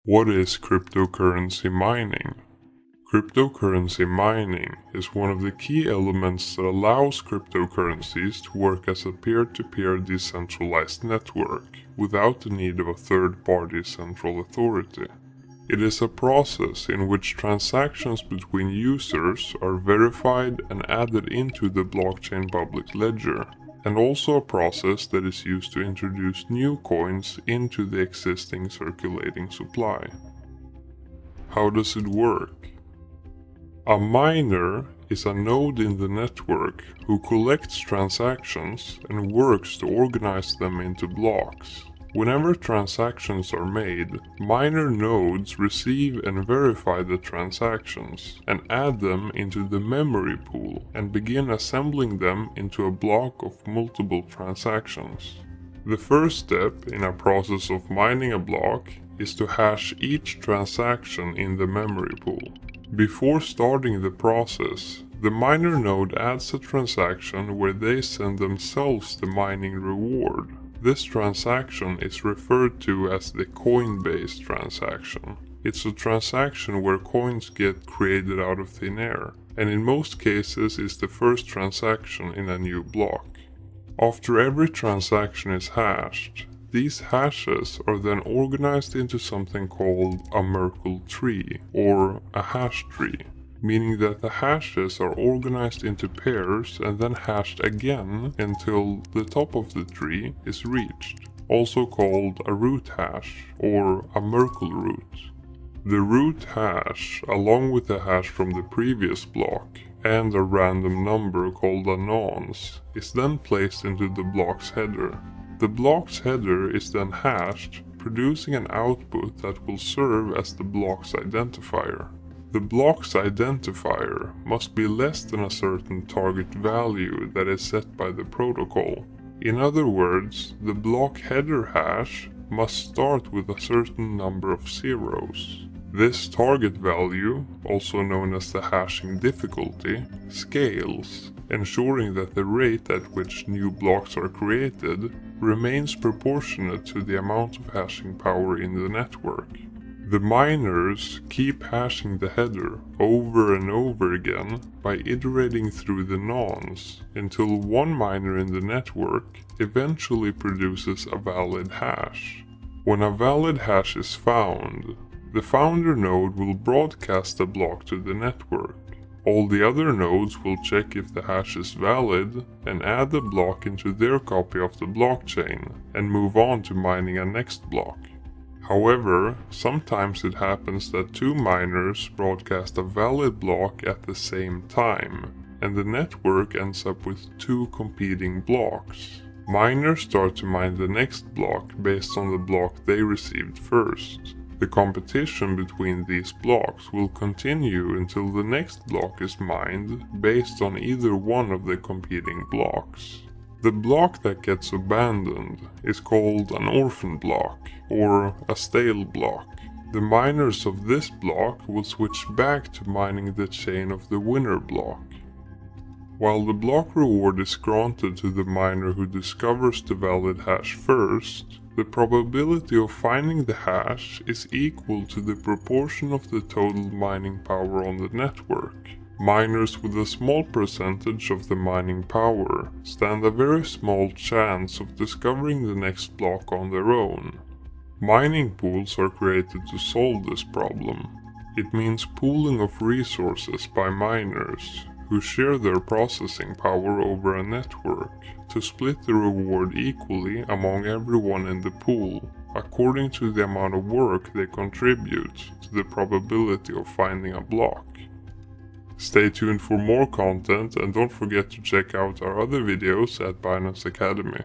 What is cryptocurrency mining? Cryptocurrency mining is one of the key elements that allows cryptocurrencies to work as a peer-to-peer decentralized network without the need of a third-party central authority. It is a process in which transactions between users are verified and added into the blockchain public ledger, and also a process that is used to introduce new coins into the existing circulating supply. How does it work? A miner is a node in the network who collects transactions and works to organize them into blocks. Whenever transactions are made, miner nodes receive and verify the transactions and add them into the memory pool and begin assembling them into a block of multiple transactions. The first step in a process of mining a block is to hash each transaction in the memory pool. Before starting the process, the miner node adds a transaction where they send themselves the mining reward. This transaction is referred to as the Coinbase transaction. It's a transaction where coins get created out of thin air, and in most cases is the first transaction in a new block. After every transaction is hashed, these hashes are then organized into something called a Merkle tree, or a hash tree, meaning that the hashes are organized into pairs and then hashed again until the top of the tree is reached, also called a root hash or a Merkle root. The root hash, along with the hash from the previous block and a random number called a nonce, is then placed into the block's header. The block's header is then hashed, producing an output that will serve as the block's identifier. The block's identifier must be less than a certain target value that is set by the protocol. In other words, the block header hash must start with a certain number of zeros. This target value, also known as the hashing difficulty, scales, ensuring that the rate at which new blocks are created remains proportionate to the amount of hashing power in the network. The miners keep hashing the header over and over again by iterating through the nonce until one miner in the network eventually produces a valid hash. When a valid hash is found, the founder node will broadcast the block to the network. All the other nodes will check if the hash is valid and add the block into their copy of the blockchain and move on to mining a next block. However, sometimes it happens that two miners broadcast a valid block at the same time, and the network ends up with two competing blocks. Miners start to mine the next block based on the block they received first. The competition between these blocks will continue until the next block is mined based on either one of the competing blocks. The block that gets abandoned is called an orphan block, or a stale block. The miners of this block will switch back to mining the chain of the winner block. While the block reward is granted to the miner who discovers the valid hash first, the probability of finding the hash is equal to the proportion of the total mining power on the network. Miners with a small percentage of the mining power stand a very small chance of discovering the next block on their own. Mining pools are created to solve this problem. It means pooling of resources by miners who share their processing power over a network to split the reward equally among everyone in the pool, according to the amount of work they contribute to the probability of finding a block. Stay tuned for more content and don't forget to check out our other videos at Binance Academy.